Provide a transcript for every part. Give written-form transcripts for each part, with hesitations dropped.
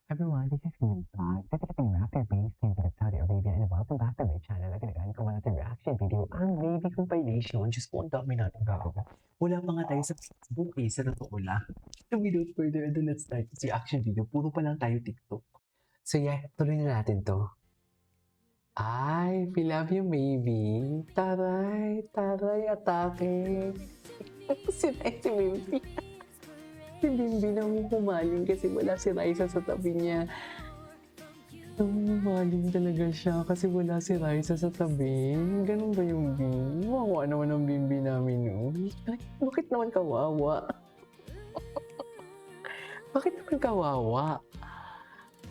Everyone, this is Ian Vlog. Titikiting master-based came from Saudi Arabia and welcome back to my channel. Nagkanagaan ko man natin reaction video ang baby compilation. Diyos ko, ang dami natin gagawa. Wala pa nga tayo sa Facebook eh, sa totoo lang. So without further ado, let's start this reaction video. Puro pa lang tayo TikTok. So yeah, tuloy na natin to. Ay, we love you, baby. Taray, taray, atake. Si baby. Si Bimbi na humaling kasi wala si Raisa sa tabi niya. Humaling talaga siya kasi wala si Raisa sa tabi. Ganun ba yung Bimbi? Wawa naman ang Bimbi namin, no? Ay, bakit naman kawawa? Bakit naman kawawa?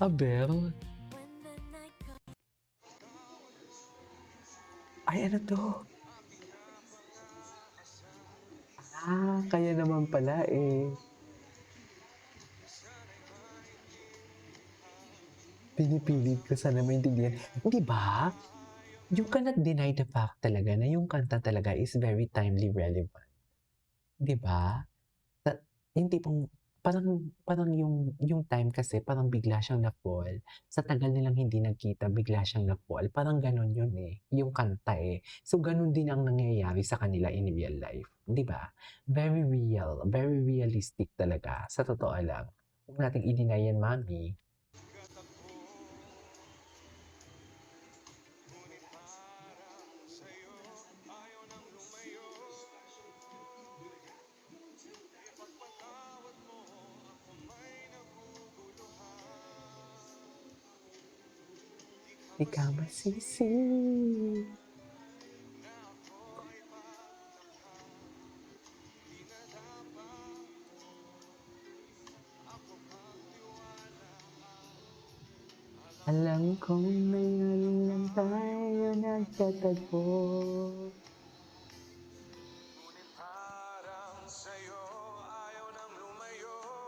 Aber? Ay, ano to? Ah, kaya naman pala eh. Pinipilit ko sana maintindihan. Di ba? You cannot deny the fact talaga na yung kanta talaga is very timely relevant. Di ba? Yung tipong, parang yung time kasi parang bigla siyang na-fall. Sa tagal nilang hindi nagkita, bigla siyang na-fall. Parang ganun yun eh, yung kanta eh. So ganun din ang nangyayari sa kanila in real life. Di ba? Very real, very realistic talaga. Sa totoo lang. Huwag nating i-deny yan, mami. Di ka masisi. Alam kong ngayon lang tayo nagtatagpo.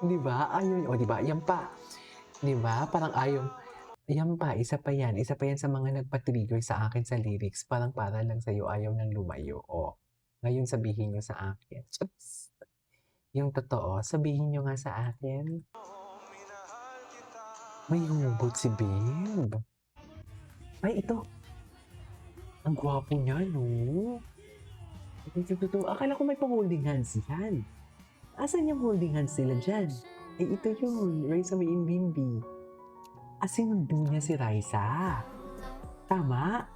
Di ba? Ayun, o di ba? Yan pa. Di ba? Parang ayaw. Yan pa, isa pa yan. Isa pa yan sa mga nagpa-trigger sa akin sa lyrics. Parang para lang sa'yo, ayaw nang lumayo. O, ngayon sabihin nyo sa akin. Yung totoo, sabihin nyo nga sa akin. May hugot si Babe. Ay, ito. Ang gwapo niya, no? Ito. Akala ko may pang-holding hands yan. Asan yung holding hands nila dyan? Eh, ito yun. Raisa May Bimbi. Sinundo niya si Raisa. Tama?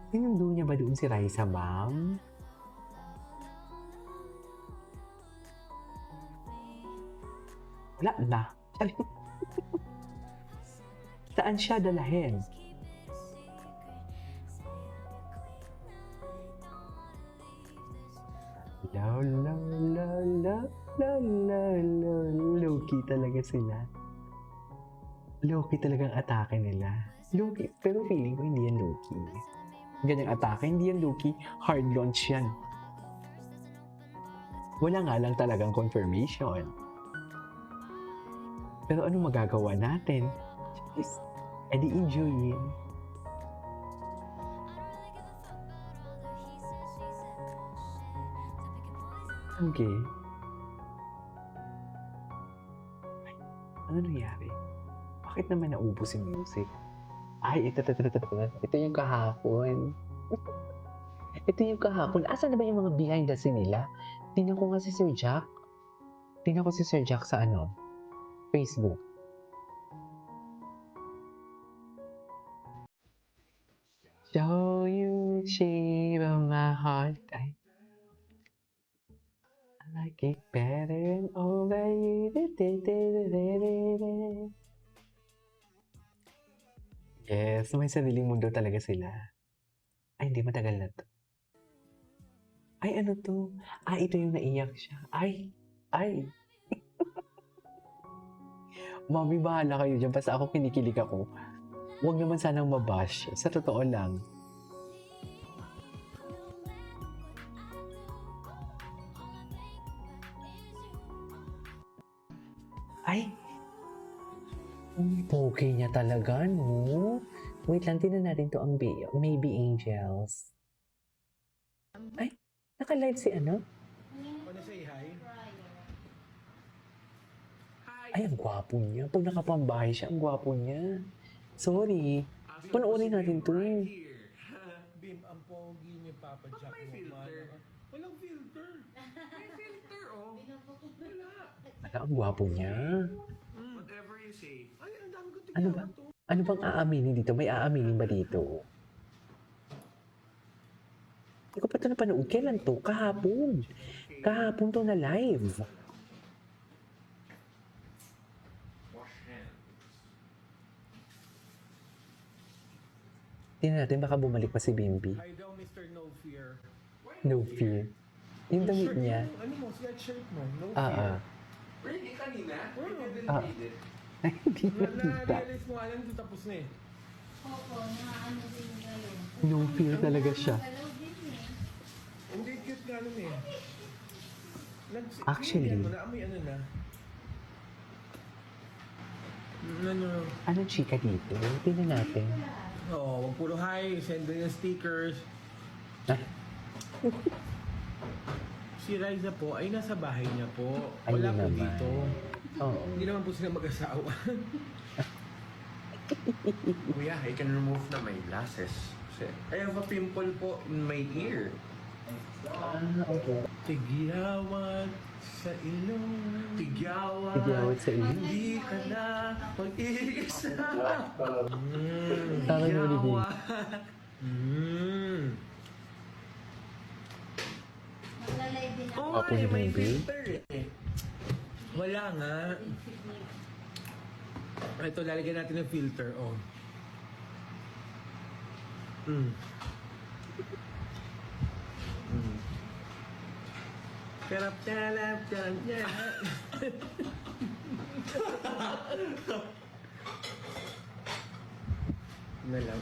Sinundo niya ba doon si Raisa, ma'am? Wala na. Saan siya dalahin? Low-key talaga sila. Low-key talagang atake nila. Low-key, pero feeling ko hindi yan low-key. Ganyang atake, hindi yan low-key. Hard launch yan. Wala nga lang talagang confirmation. Pero ano magagawa natin? Just, edi enjoyin. Okay. Ay, ano nangyari? Bakit naman naubos yung music? Ay, ito. Ito yung kahapon. Ito yung kahapon. Asan na ba yung mga behind the scene nila? Tingnan ko nga si Sir Jack. Tingnan ko si Sir Jack sa Facebook. Show you shape of my heart. Ay. I like it better and over you. Yes, may sariling mundo talaga sila. Ay, hindi, matagal na to. Ay, ano to? Ito yung naiyak siya. Ay. Mami, bahala kayo dyan. Basta ako kinikilig ako. Huwag naman sanang mabash. Sa totoo lang. Ay! Ang pogi niya talaga, no? Wait lang, tinan natin to ang Maybe Angels. Ay! Naka-live si ano? Wanna say hi? Ay, ang gwapo niya. Pag nakapambahay siya, ang gwapo niya. Sorry. Panoorin natin to. Bim, ang pogi ni Papa Jack may mo. filter? Walang filter. May filter, oh. Wala. Ala, ang gwapo niya. Whatever you say. Ay, ang dami ko Ano ba? tignan to. Ano bang aaminin dito? May aaminin ba dito? Hindi ko pa ito napanood. Kailan to? Kahapon. Kahapon to na live. Wash hands. Tingnan natin, baka bumalik pa si Bimbi. Hi daw, Mr. No Fear. No fear. Yung damit Shirt niya. mo, ano mo, sweatshirt mo. No Ah, Fear. ah. Really? Kanina? You didn't Ah. read it. Hindi ko kita. Na-realize mo, alam ko tapos na eh. Opo, nakaano din yung galaw. No fear talaga siya. Galaw din eh. Hindi cute nga nun eh. Actually. Mo na, amoy ano na. Ano? Anong chika dito? Tingnan natin. Oo, wag puro hi, send din yung stickers. Ah, Si Riza po ay nasa bahay niya po. Ayun Wala po naman. dito. oo. Hindi naman po sila mag-asawa. Kuya, I can remove na my glasses. I have a pimple po in my ear. Ah, okay. Tigyawan sa ilong. Tigyawan. Tigyawan sa iyo. Hindi ka na mag-iisa. Tama na ni Bimbi. Maglalay din ako. Oo, Apo ni may Baby? filter eh. Wala nga. Ito, lalagyan natin ng filter. Oh. Karap talap talap niya. Na lang.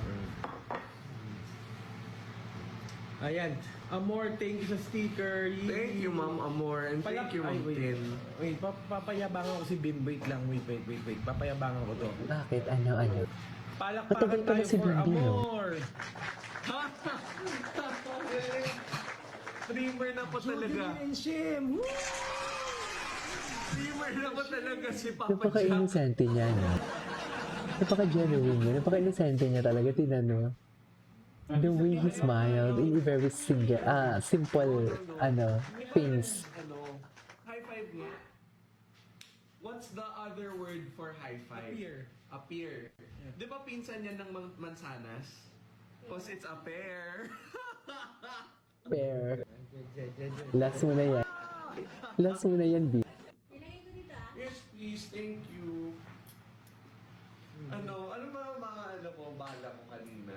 Ayan. Amor, thank you sa sticker. Yee. Thank you, Ma'am Amor. And thank you, Ay, Ma'am wait. Tin. Wait, papayabangan ko si Bim. Wait lang, wait. Papayabangan ko to. Bakit? Ano? Palakpakan Matagal pala tayo si for Bimbi, no? Amor. Streamer na po talaga. Judeline and Shem. Woo! Streamer na po talaga si Papa Jack. Napaka-inosente niya, no? Napaka-genuine niya. Napaka-inosente niya talaga. Tingnan mo. The way he smiled in a very simple, things. High five nga. What's the other word for high five? Appear. Appear. Di ba pinsan yan ng mansanas? Because it's a pear. Fair. Last mo na yan. Last mo na yan, B. Nilagay ko dito ah. Yes, please. Thank you. Ano ba mga bala ko kanina?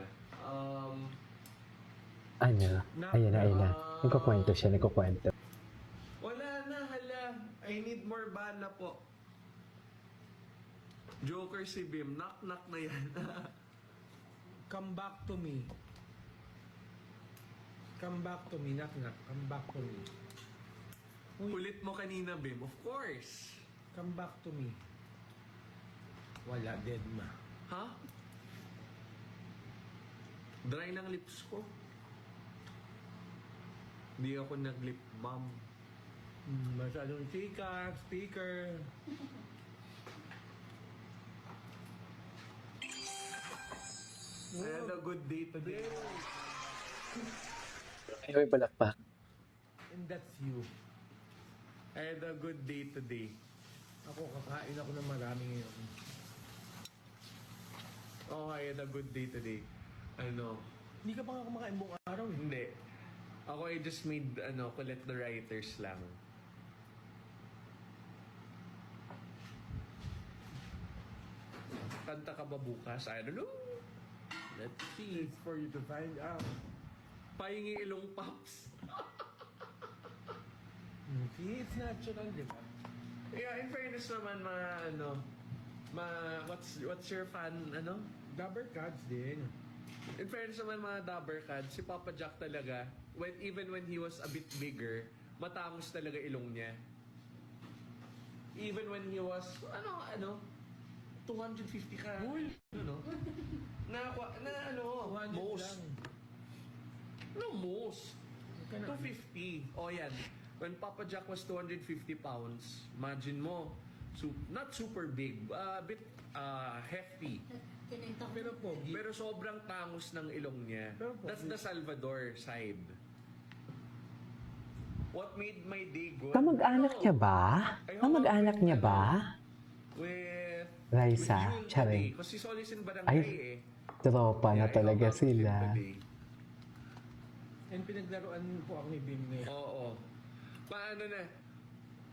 Ayan na. Nagkukwento siya. Wala na, hala. I need more bala po. Joker si Bim. Knock na yan. Come back to me. Come back to me, knock. Come back to me. Kulit mo kanina, Bim. Of course. Come back to me. Wala, dead ma. Ha? Dry ng lips ko. Hindi ako nag-lip balm. Masyadong chika, speaker. I had a good day today. Ay, may balakpak. And that's you. I had a good day today. Ako, kakain ako ng marami ngayon. Oh, I had a good day today. Ano? Hindi ka pa nga kumakain buong araw eh. Hindi. Ako I just made, collect the writers lang. Kanta ka ba bukas? I don't know. Let's see. It's for you to find out. Pahingi ilong pops. See, it's natural, di ba? Yeah, in fairness naman, what's your fan, Dabber cards din. In fairness naman, mga Dabber Cats, si Papa Jack talaga, even when he was a bit bigger, matangos talaga ilong niya. Even when he was, 250 ka. Uy! Most. Lang. No, most. Ka na. 250. O yan. When Papa Jack was 250 pounds, imagine mo, not super big, a bit hefty. Tinigtok. Pero pogi. Pero sobrang tangos ng ilong niya. Pero po- That's the Salvador side. What made my day good? Kamag-anak niya ba? Kamag-anak niya ba? With Raisa, June Charing. today. Kasi solis in barangay Ay, eh. tropa na Yeah, I talaga hung out with him sila. today. And pinaglaruan po ako ni Bim ngayon. Oo. Paano na?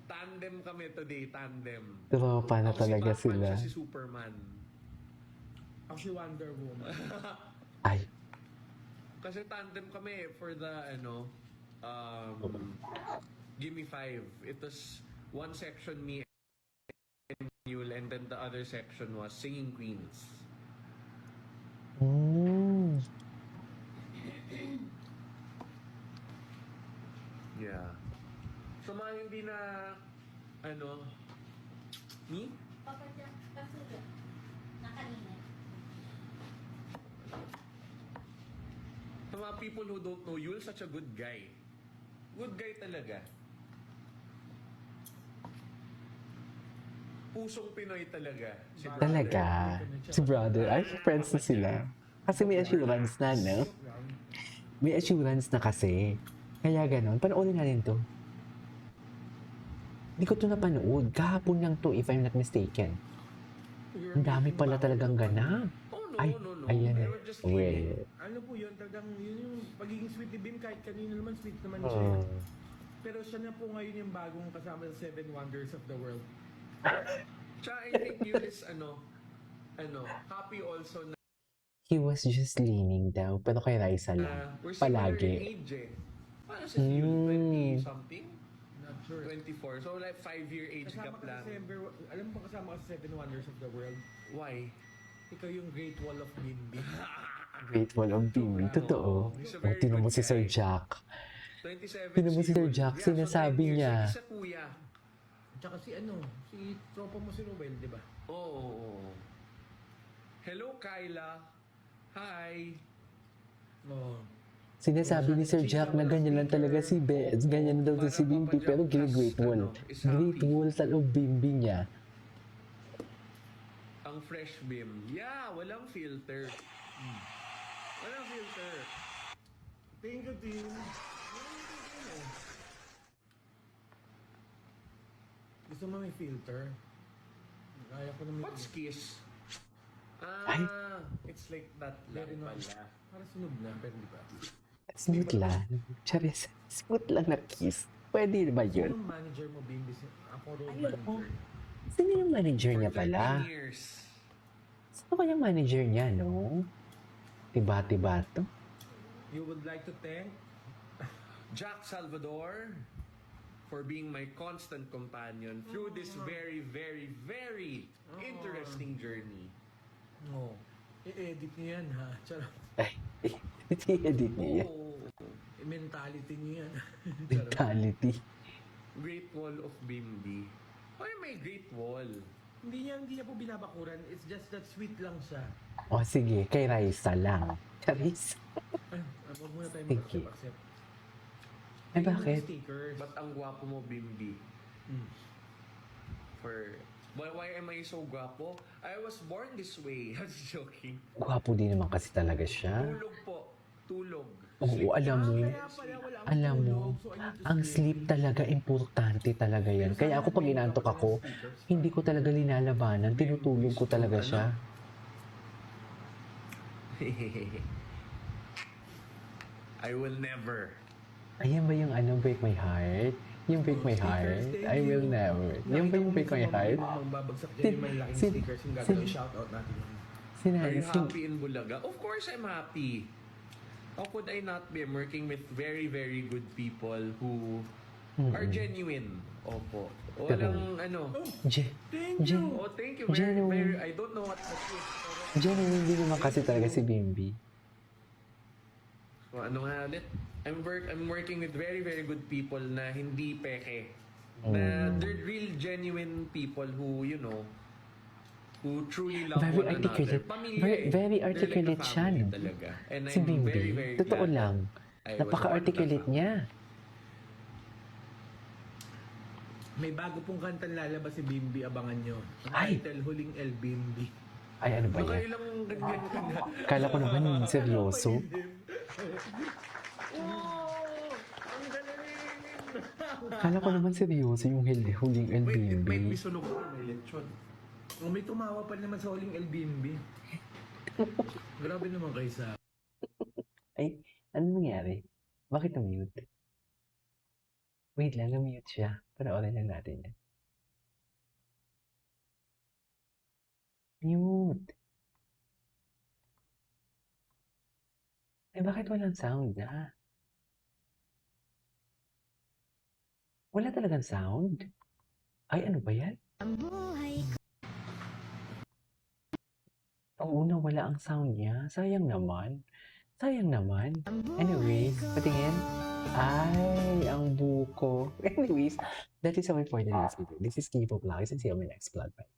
Tandem kami today, tandem. Tropa na Ako talaga si Batman, sila. siya si Superman. Ako si Wonder Woman. Ay, Kasi tandem kami for the, Gimme 5. It was one section me and Yul, and then the other section was Singing Queens. Yeah. So mga hindi na, me? Papa Jack, kaso nakanina. To mga people who don't know, Yul such a good guy. Good guy talaga. Pusong Pinoy talaga. Si brother. talaga. Si brother, ay, friends na sila. Kasi may assurance na, no? May assurance na kasi. Kaya ganon. Panoorin natin to. Hindi ko to napanood. Kahapon lang to, if I'm not mistaken. Ang dami pala talagang ganap. Oh no, Ay, no. ayan They eh. were just kidding. Well, Ano po yun, talagang yun yung pagiging sweet ni Bim, kahit kanino naman sweet naman oh. siya. Pero siya na po ngayon yung bagong kasama sa Seven Wonders of the World. Tsaka I think Yul is happy also na He was just leaning daw, pero kay Raisa lang. we're similar in Palagi. age eh. Paano si Yul? 20 something? Not sure. 24. So like 5-year age Kasama gap ka sa lang. alam mo ba kasama ka sa Seven Wonders of the World? Why? Ikaw yung Great Wall of Bimbi. Great Wall of Bimbi. Totoo. He's a O, very tinan mo good si Sir guy. Jack. 27 Tinan mo si Sir Yul. Jack, Yeah, sinasabi 9 years. niya. Isa kuya. Tsaka si tropa mo si Ruel, di ba? Oo. Hello, Kyla. Hi. Oo. Sinasabi ni Sir Jack na ganyan lang talaga si Bez, ganyan daw si Bimbi, pero Great Wall. Great Wall sa loob Bimbi niya. Ang fresh beam. Yeah, walang filter. Walang filter. Tingin ko din. Gusto mo may filter? Kaya ko na may What's kiss? Ay. It's like that lang Very pala. nice. Para sunog na, pero di ba? Smooth lang. Charis, smooth lang na kiss. Pwede ba yun? Sinong manager mo, Bimbi? Ako road Ayun, manager. Sino yung manager niya For pala? 13 years. Sino kayang manager niya, no? Tiba-tiba to. You would like to thank Jack Salvador for being my constant companion through this very, very, very interesting journey. No. I-edit niyo yan, ha? Charot. Ay, i-edit niya. Oh, Mentality niyo yan. Charot. Mentality. Great Wall of Bimbi. Why may Great Wall? Hindi niya po binabakuran. It's just that sweet lang siya. O sige, kay Raisa lang. Charis. Ay, wag muna tayo Sige. mag-accept. Ay, bakit? Stickers. Ba't ang gwapo mo, Bimbi? Hmm. Why am I so gwapo? I was born this way. I was joking. Gwapo din naman kasi talaga siya. Tulog po. Tulog. Oo, alam mo. Kaya pala wala akong Alam mo, tulog, so I need to ang sleep talaga, importante talaga yan. Kaya ako pag inaantok ako, hindi ko talaga linalabanan, tinutulog ko talaga siya. I will never. Ayan ba yung Break My Heart? Yung Break My Heart? I will never. Yung ba yung Break My Heart? Magbabagsak dyan yung malalaking Sin- stickers yung sin- gagawin shoutout natin. Are Sinabi, you happy in Bulaga? Of course I'm happy. How could I not be? I'm working with very, very good people who are genuine. Opo. Walang Thank you! Oh, thank you. Very, Genuine. very, I don't know what that is. Pero, genuine din naman kasi talaga si Bimbi. so, ano nga ulit? I'm working with very, very good people na hindi peke. Na they're real, genuine people who, who truly love Very one articulate. another. Pamilya Very, eh. very They're articulate like a siya, family no? talaga. And Si I'm Bimbi. very, very Totoo glad lang. that I was Napaka-articulate one of niya. May bago pong kantang lalabas si Bimbi, abangan nyo. Ang Ay! title, Huling El Bimbi. Ay, ano ba yan? Nakailang ganyan ka na. Kala ko naman seryoso. Wow! Ang galing! Kala ko naman seryoso yung huling El Wait, may Bimbi. sunog ko, may lechon. Oh, may tumawa pa naman sa Huling El Bimbi. Grabe naman kayo sa... Ay, ano nangyari? Bakit na-mute? Wait lang, na-mute siya. Panoorin lang natin yan. Mute. Eh, bakit walang sound na? Wala talagang sound? Ay, ano ba yan? Oo na, wala ang sound niya. Sayang naman. Sayang naman. Anyways, patingin. Ay, ang buko. Anyways, that is all for the next video. This is Kipo Vlogs and see you on my next vlog. Bye.